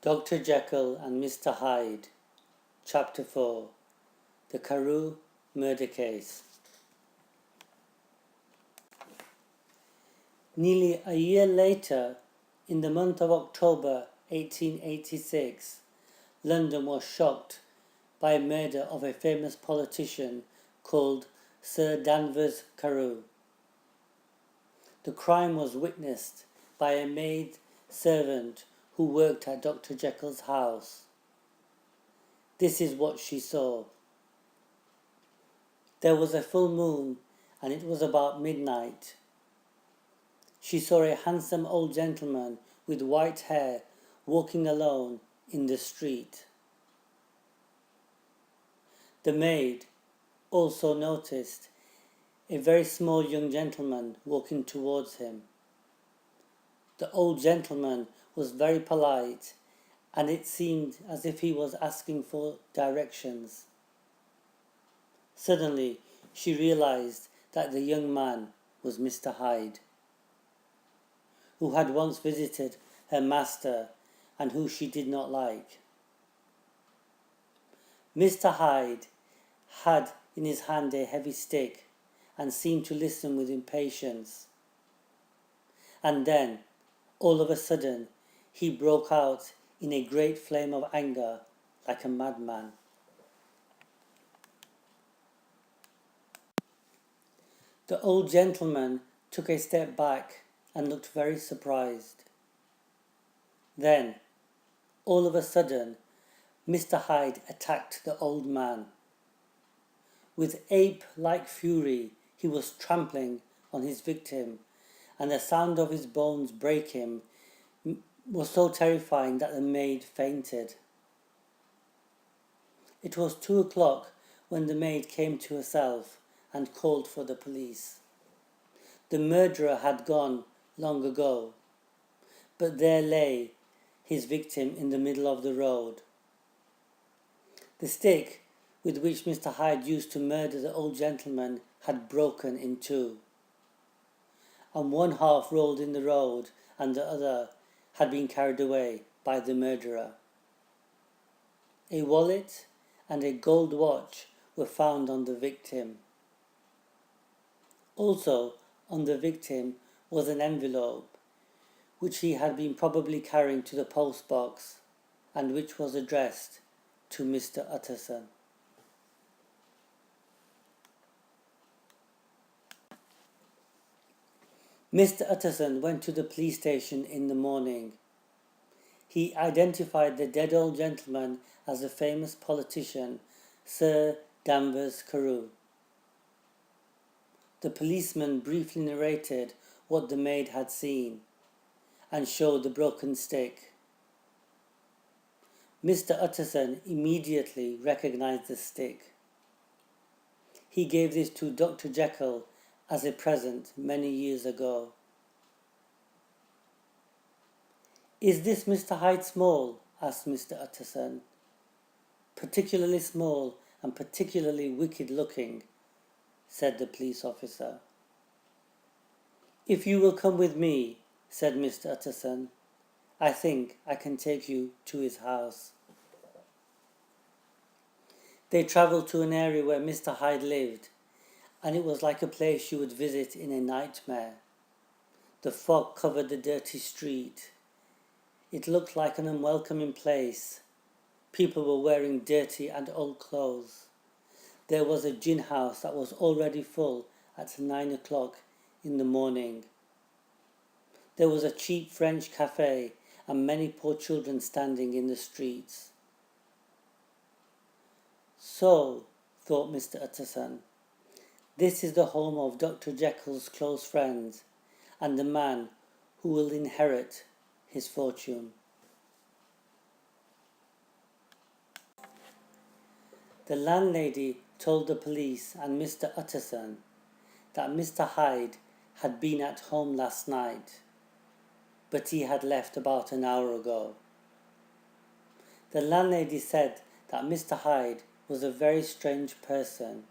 Dr Jekyll and Mr Hyde, Chapter 4, The Carew Murder Case. Nearly a year later, in the month of October 1886, London was shocked by a murder of a famous politician called Sir Danvers Carew. The crime was witnessed by a maid servant who worked at Dr Jekyll's house. This is what she saw. There was a full moon and it was about midnight. She saw a handsome old gentleman with white hair walking alone in the street. The maid also noticed a very small young gentleman walking towards him. The old gentleman was very polite, and it seemed as if he was asking for directions. Suddenly, she realized that the young man was Mr. Hyde, who had once visited her master and who she did not like. Mr. Hyde had in his hand a heavy stick and seemed to listen with impatience. And then, all of a sudden, he broke out in a great flame of anger like a madman. The old gentleman took a step back and looked very surprised. Then, all of a sudden, Mr. Hyde attacked the old man. With ape-like fury, he was trampling on his victim, and the sound of his bones breaking was so terrifying that the maid fainted. It was 2 o'clock when the maid came to herself and called for the police. The murderer had gone long ago, but there lay his victim in the middle of the road. The stick with which Mr. Hyde used to murder the old gentleman had broken in two, and one half rolled in the road and the other had been carried away by the murderer. A wallet and a gold watch were found on the victim. Also on the victim was an envelope, which he had been probably carrying to the post box, and which was addressed to Mr. Utterson. Mr. Utterson went to the police station in the morning. He identified the dead old gentleman as the famous politician, Sir Danvers Carew. The policeman briefly narrated what the maid had seen and showed the broken stick. Mr. Utterson immediately recognized the stick. He gave this to Dr. Jekyll as a present many years ago. "Is this Mr. Hyde small?" asked Mr. Utterson. "Particularly small and particularly wicked looking," said the police officer. "If you will come with me," said Mr. Utterson, "I think I can take you to his house." They travelled to an area where Mr. Hyde lived, and it was like a place you would visit in a nightmare. The fog covered the dirty street. It looked like an unwelcoming place. People were wearing dirty and old clothes. There was a gin house that was already full at 9 o'clock in the morning. There was a cheap French cafe and many poor children standing in the streets. So, thought Mr. Utterson, this is the home of Dr. Jekyll's close friends and the man who will inherit his fortune. The landlady told the police and Mr. Utterson that Mr. Hyde had been at home last night, but he had left about an hour ago. The landlady said that Mr. Hyde was a very strange person.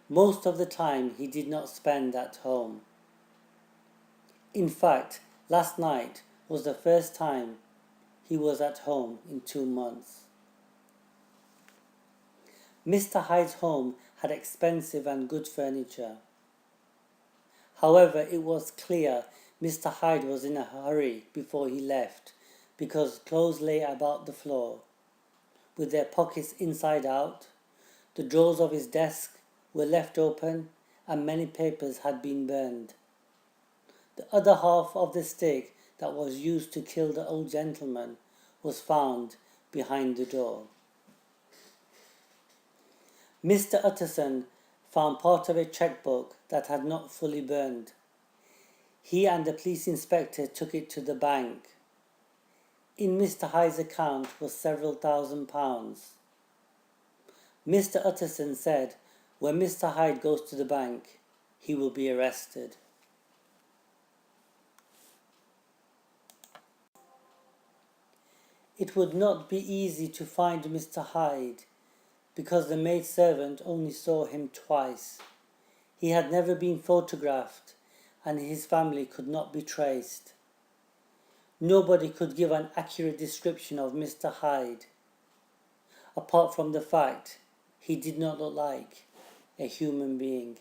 Most of the time he did not spend at home. In fact, last night was the first time he was at home in 2 months. Mr. Hyde's home had expensive and good furniture. However, it was clear Mr. Hyde was in a hurry before he left, because clothes lay about the floor, with their pockets inside out. The drawers of his desk were left open, and many papers had been burned. The other half of the stick that was used to kill the old gentleman was found behind the door. Mr. Utterson found part of a checkbook that had not fully burned. He and the police inspector took it to the bank. In Mr. Hyde's account was several £1,000s. Mr. Utterson said, when Mr. Hyde goes to the bank, he will be arrested. It would not be easy to find Mr. Hyde, because the maidservant only saw him twice. He had never been photographed, and his family could not be traced. Nobody could give an accurate description of Mr. Hyde, apart from the fact he did not look like a human being.